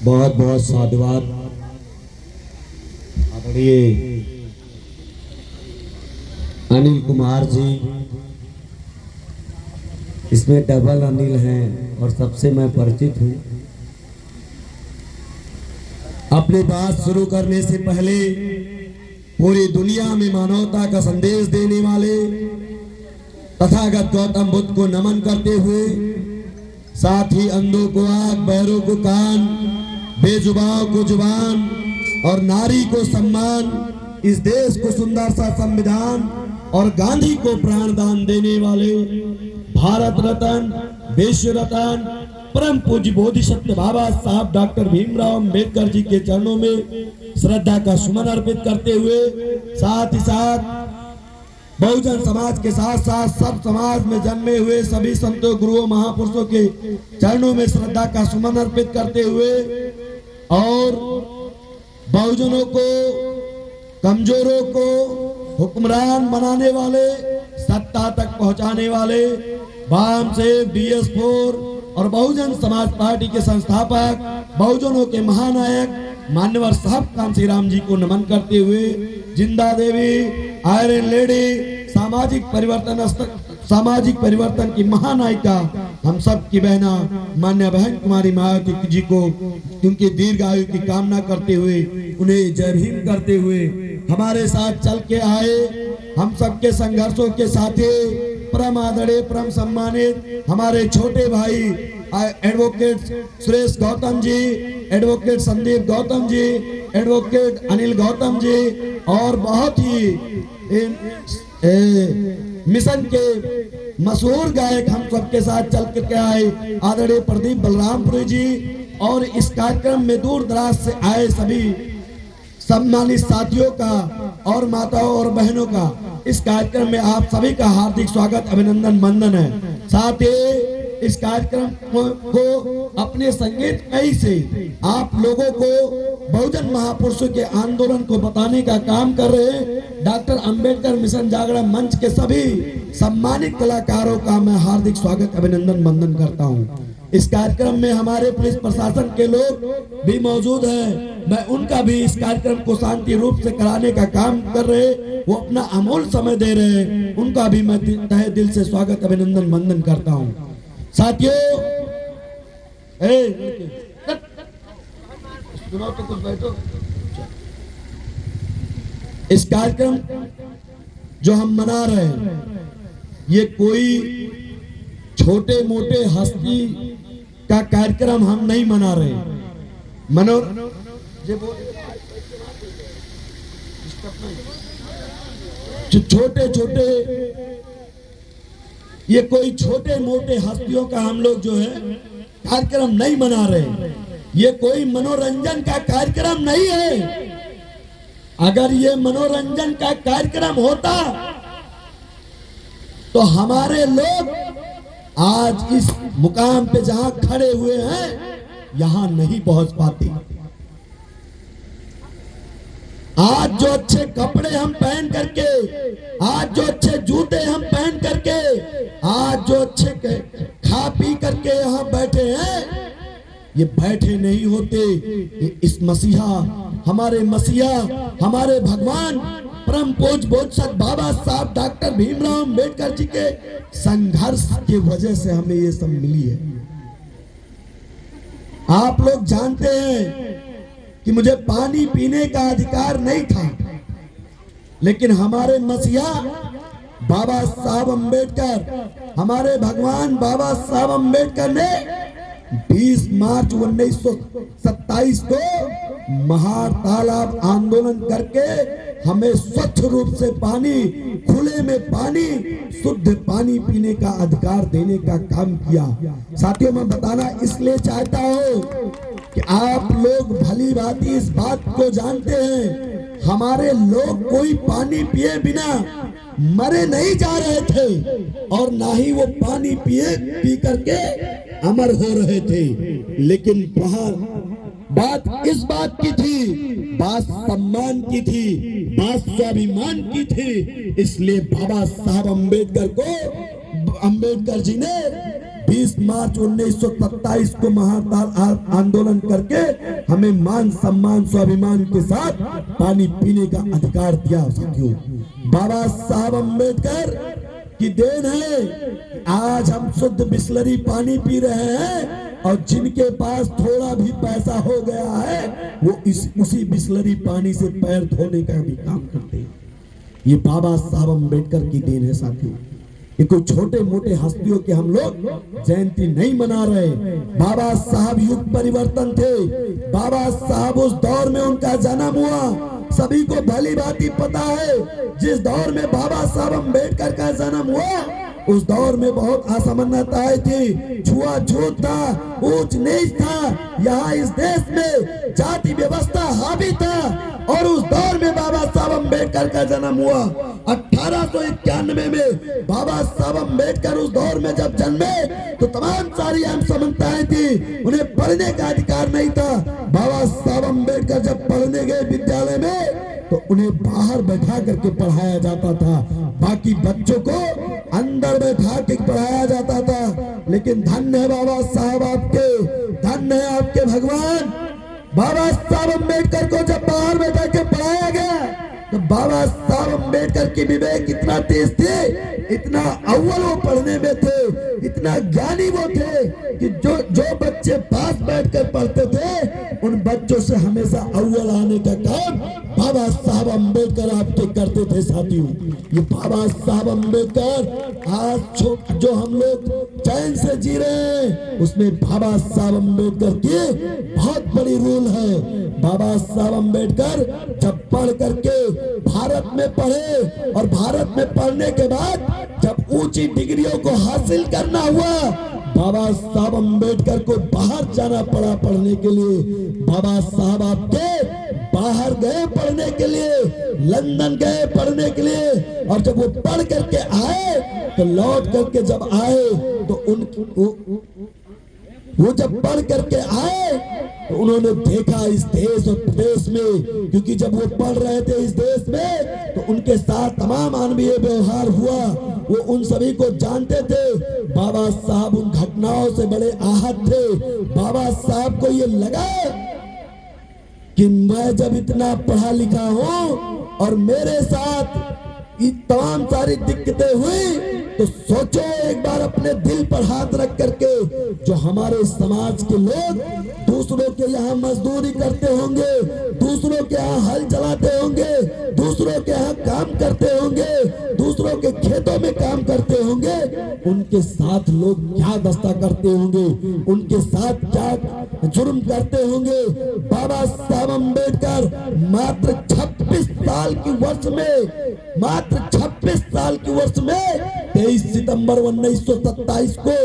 बहुत बहुत साधुवाद आदरणीय अनिल कुमार जी। इसमें डबल अनिल हैं और सबसे मैं परिचित हूँ। अपनी बात शुरू करने से पहले पूरी दुनिया में मानवता का संदेश देने वाले तथागत गौतम बुद्ध को नमन करते हुए, साथ ही अंधों को आंख, बहरों को कान, बेजुबान को जुबान और नारी को सम्मान, इस देश को सुंदर सा संविधान और गांधी को प्राणदान देने वाले भारत रत्न, विश्व रत्न, परम पूज्य बोधिसत्व बाबा साहब डॉक्टर भीमराव अंबेडकर जी के चरणों में श्रद्धा का सुमन अर्पित करते हुए, साथ ही साथ बहुजन समाज के साथ साथ सब समाज में जन्मे हुए सभी संतों, गुरुओं, महापुरुषों के चरणों में श्रद्धा का सुमन अर्पित करते हुए और बहुजनों को, कमजोरों को हुक्मरान बनाने वाले, सत्ता तक पहुंचाने वाले वाम से BS4 और बहुजन समाज पार्टी के संस्थापक, बहुजनों के महानायक मान्यवर साहब कांसी राम जी को नमन करते हुए, जिंदा देवी, आयरन लेडी, सामाजिक परिवर्तन की महानायिका, हम सब की बहना मान्य बहन कुमारी मायावती जी को उनकी दीर्घ आयु की कामना करते हुए, उन्हें जय भीम करते हुए, हमारे साथ चल के आए, हम सबके संघर्षों के साथी, परम आदरणीय, परम सम्मानित हमारे छोटे भाई advocate Suresh Gautam ji, advocate Sandeep Gautam ji, advocate Anil Gautam ji और बहुत ही मिशन के मशहूर गायक हम सबके साथ चल करके आए आदरणीय प्रदीप बलरामपुरी जी, और इस कार्यक्रम में दूर दराज से आए सभी सम्मानित साथियों का और माताओं और बहनों का इस कार्यक्रम में आप सभी का हार्दिक स्वागत, अभिनंदन, वंदन है। साथ ही इस कार्यक्रम को अपने संगीत कई से आप लोगों को बहुजन महापुरुषों के आंदोलन को बताने का काम कर रहे डॉक्टर अंबेडकर मिशन जागरण मंच के सभी सम्मानित कलाकारों का मैं हार्दिक स्वागत, अभिनंदन, वंदन करता हूं। इस कार्यक्रम में हमारे पुलिस प्रशासन के लोग भी मौजूद हैं, मैं उनका भी इस कार्यक्रम को शांति रूप से कराने का काम कर रहे, वो अपना अमूल्य समय दे रहे हैं, उनका भी मैं तहे दिल से स्वागत, अभिनंदन, वंदन करता हूं। साथियों, सुनो तो कुछ बैठो। इस कार्यक्रम जो हम मना रहे हैं, ये कोई छोटे मोटे हस्ती का कार्यक्रम हम नहीं मना रहे। छोटे छोटे, ये कोई छोटे मोटे हस्तियों का हम लोग जो है कार्यक्रम नहीं मना रहे। ये कोई मनोरंजन का कार्यक्रम नहीं है। अगर ये मनोरंजन का कार्यक्रम होता तो हमारे लोग आज इस मुकाम पे जहां खड़े हुए हैं यहां नहीं पहुंच पाते। आज जो अच्छे कपड़े हम पहन करके, आज जो अच्छे जूते हम पहन करके, आज जो अच्छे खा पी करके यहाँ बैठे हैं, ये बैठे नहीं होते। इस मसीहा, हमारे मसीहा, हमारे भगवान परम पूज्य बोधिसत्व बाबा साहब डॉक्टर भीमराव अंबेडकर जी के संघर्ष की वजह से हमें ये सब मिली है। आप लोग जानते हैं कि मुझे पानी पीने का अधिकार नहीं था, लेकिन हमारे मसीहा बाबा साहब अंबेडकर, हमारे भगवान बाबा साहब अंबेडकर ने 20 मार्च 1927 को महार तालाब आंदोलन करके हमें स्वच्छ रूप से पानी, खुले में पानी, शुद्ध पानी पीने का अधिकार देने का काम किया। साथियों, मैं बताना इसलिए चाहता हूँ कि आप लोग भली भांति इस बात को जानते हैं, हमारे लोग कोई पानी पिए बिना मरे नहीं जा रहे थे और ना ही वो पानी पी करके अमर हो रहे थे। लेकिन वहां बात इस बात की थी, बात सम्मान की थी, बात स्वाभिमान की थी। इसलिए बाबा साहब अंबेडकर जी ने 20 मार्च 1927 को महाताल आंदोलन करके हमें मान सम्मान स्वाभिमान के साथ पानी पीने का अधिकार दिया। साथियों, बाबा साहब अम्बेडकर की देन है आज हम शुद्ध बिस्लरी पानी पी रहे हैं, और जिनके पास थोड़ा भी पैसा हो गया है वो उसी बिस्लरी पानी से पैर धोने का भी काम करते हैं। ये बाबा साहब अम्बेडकर की देन है। साथियों, ये कोई छोटे मोटे हस्तियों के हम लोग जयंती नहीं मना रहे। बाबा साहब युग परिवर्तन थे। बाबा साहब उस दौर में उनका जन्म हुआ, सभी को भली भांति पता है। जिस दौर में बाबा साहब अम्बेडकर का जन्म हुआ उस दौर में बहुत असमानताएं थी, छुआछूत था, ऊंच नीच था, यहाँ इस देश में जाति व्यवस्था हावी था। और उस दौर में बाबा साहब अम्बेडकर का जन्म हुआ 1891 में। बाबा साहब अम्बेडकर उस दौर में जब जन्मे तो तमाम सारी असमानताएं थी, उन्हें पढ़ने का अधिकार नहीं था। बाबा साहब अम्बेडकर जब पढ़ने गए विद्यालय में तो उन्हें बाहर बैठा करके पढ़ाया जाता था, बाकी बच्चों को अंदर बैठा के पढ़ाया जाता था। लेकिन धन्य है बाबा साहब आपके, धन्य है आपके भगवान। बाबा साहब अम्बेडकर को जब बाहर बैठा के पढ़ाया गया तो बाबा साहब अम्बेडकर की विवेक इतना तेज थे, इतना अव्वल वो पढ़ने में थे, इतना ज्ञानी वो थे कि जो बच्चे पास बैठकर पढ़ते थे उन बच्चों से हमेशा अव्वल आने का काम बाबा साहब अम्बेडकर आपके करते थे। साथियों, ये बाबा साहब अम्बेडकर आज जो हम लोग चैन से जी रहे हैं उसमें बाबा साहब अम्बेडकर की बहुत बड़ी रोल है। बाबा साहब अम्बेडकर जब पढ़ करके भारत में पढ़े और भारत में पढ़ने के बाद जब ऊंची डिग्रियों को हासिल करना हुआ, बाबा साहब अम्बेडकर को बाहर जाना पड़ा पढ़ने के लिए। बाबा साहब आपके बाहर गए पढ़ने के लिए, लंदन गए पढ़ने के लिए, और जब वो पढ़ करके आए तो लौट करके जब आए तो वो जब पढ़ करके आए तो उन्होंने देखा इस देश और प्रदेश में, क्योंकि जब वो पढ़ रहे थे इस देश में तो उनके साथ तमाम मानवीय व्यवहार हुआ, वो उन सभी को जानते थे। बाबा साहब उन घटनाओं से बड़े आहत थे। बाबा साहब को ये लगा कि मैं जब इतना पढ़ा लिखा हूं और मेरे साथ ये तमाम सारी दिक्कतें हुई तो सोचो एक बार अपने दिल पर हाथ रख करके, जो हमारे समाज के लोग दूसरों के यहाँ मजदूरी करते होंगे, दूसरों के यहाँ हल चलाते होंगे, दूसरों के यहाँ काम करते होंगे, दूसरों के खेतों में काम करते होंगे, उनके साथ लोग क्या दस्ता करते होंगे, उनके साथ क्या जुर्म करते होंगे। बाबा साहब अम्बेडकर मात्र 26 साल की वर्ष में, मात्र 26 साल की वर्ष में 23 सितंबर 1927 को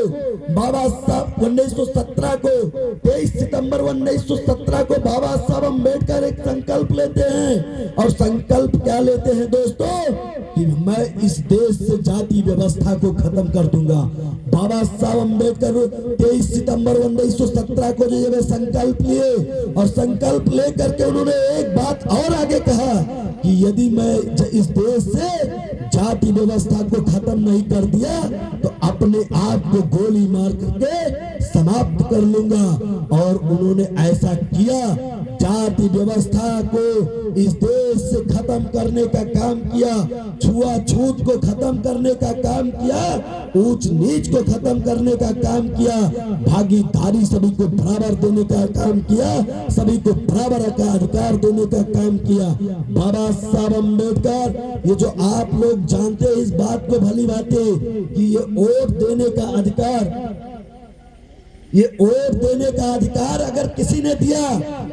बाबा साहब 1917 को 23 सितंबर 1917 को बाबा साहब अम्बेडकर एक संकल्प लेते हैं। और संकल्प क्या लेते हैं दोस्तों? कि मैं इस देश से जाति व्यवस्था को खत्म कर दूंगा। बाबा साहब अम्बेडकर 23 सितंबर 1917 को जो ये संकल्प लिए, और संकल्प लेकर के उन्होंने एक बात और आगे कहा कि यदि मैं इस देश से जाति व्यवस्था को खत्म नहीं कर दिया तो अपने आप को गोली मार करके समाप्त कर लूंगा। और उन्होंने ऐसा किया, जाति व्यवस्था को इस देश से खत्म करने का काम किया, छुआछूत को खत्म करने का काम किया, ऊंच नीच को खत्म करने का काम किया, भागीदारी सभी को बराबर देने का काम किया, सभी को बराबर का अधिकार देने का काम किया। बाबा साहब अम्बेडकर, ये जो आप लोग जानते हैं इस बात को भली भांति कि ये वोट देने का अधिकार, ये वोट देने का अधिकार अगर किसी ने दिया,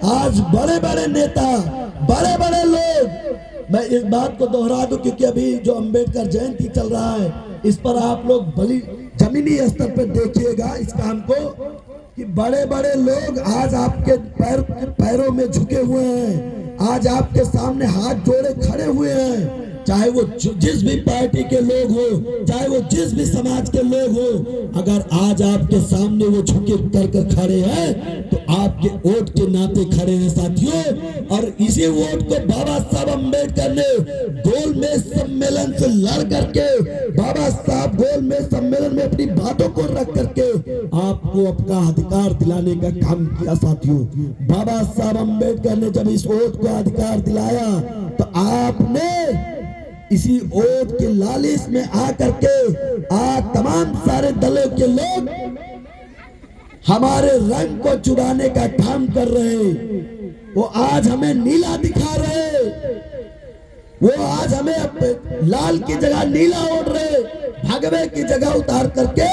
आज बड़े बड़े नेता, बड़े बड़े लोग, मैं इस बात को दोहरा दूं क्योंकि अभी जो अम्बेडकर जयंती चल रहा है इस पर आप लोग बड़ी जमीनी स्तर पर देखिएगा इस काम को, कि बड़े बड़े लोग आज आपके पैरों में झुके हुए हैं, आज आपके सामने हाथ जोड़े खड़े हुए हैं। चाहे वो जिस भी पार्टी के लोग हो, चाहे वो जिस भी समाज के लोग हो, अगर आज आपके सामने वो झुके कर खड़े हैं तो आपके वोट के नाते खड़े हैं साथियों। और इसी वोट को बाबा साहब अम्बेडकर ने गोलमेज सम्मेलन से लड़ करके, बाबा साहब गोलमेज सम्मेलन में अपनी बातों को रख करके आपको अपना अधिकार दिलाने का काम किया साथियों। बाबा साहब अम्बेडकर ने जब इस वोट को अधिकार दिलाया तो आपने इसी वोट के लालच में आकर के आज तमाम सारे दलों के लोग हमारे रंग को चुराने का काम कर रहे, वो आज हमें नीला दिखा रहे, वो आज हमें लाल की जगह नीला ओढ़ रहे, भगवे की जगह उतार करके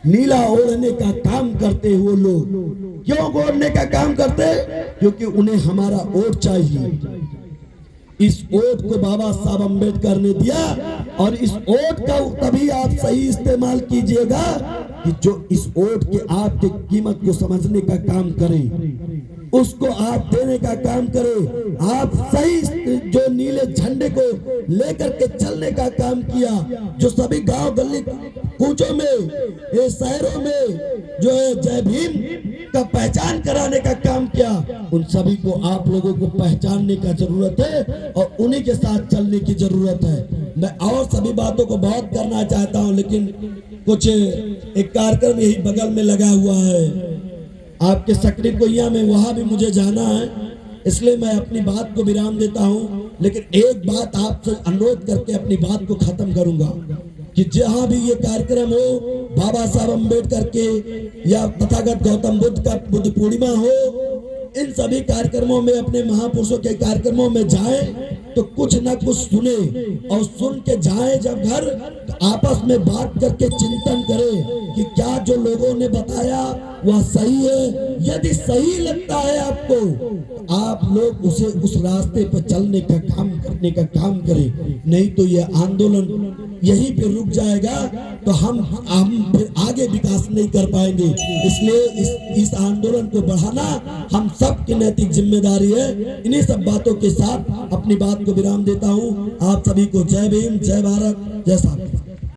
नीला ओढ़ने का काम करते वो लोग। क्यों ओढ़ने का काम करते? क्योंकि उन्हें हमारा वोट चाहिए। इस वोट को बाबा साहब अम्बेडकर ने दिया और इस वोट का तभी आप सही इस्तेमाल कीजिएगा कि जो इस वोट के आपके कीमत को समझने का काम करे, उसको आप देने का काम करे। आप सही जो नीले झंडे को लेकर के चलने का काम किया, जो सभी गांव गली कूचों में, ये शहरों में जो है जय भीम का पहचान कराने का काम किया, उन सभी को आप लोगों को पहचानने का जरूरत है और उन्हीं के साथ चलने की जरूरत है। मैं और सभी बातों को बहुत करना चाहता हूं, लेकिन कुछ एक कार्यक्रम यही बगल में लगा हुआ है आपके सकरी कोइया में, वहां भी मुझे जाना है, इसलिए मैं अपनी बात को विराम देता हूं। लेकिन एक बात आपसे अनुरोध करके अपनी बात को खत्म करूंगा कि जहां भी ये कार्यक्रम हो, बाबा साहब अम्बेडकर के या तथागत गौतम बुद्ध का बुद्ध पूर्णिमा हो, इन सभी कार्यक्रमों में, अपने महापुरुषों के कार्यक्रमों में जाएं तो कुछ ना कुछ सुने और सुन के जाएं जब घर, तो आपस में बात करके चिंतन करें कि क्या जो लोगों ने बताया वह सही है। यदि सही लगता है आपको तो आप लोग उसे उस रास्ते पर चलने का काम करने का काम करें, नहीं तो यह आंदोलन यहीं पे रुक जाएगा तो हम फिर आगे विकास नहीं कर पाएंगे। इसलिए इस आंदोलन को बढ़ाना हम सब की नैतिक जिम्मेदारी है। इन्हीं सब बातों के साथ अपनी बात को विराम देता हूँ। आप सभी को जय भीम, जय भारत, जय साथ।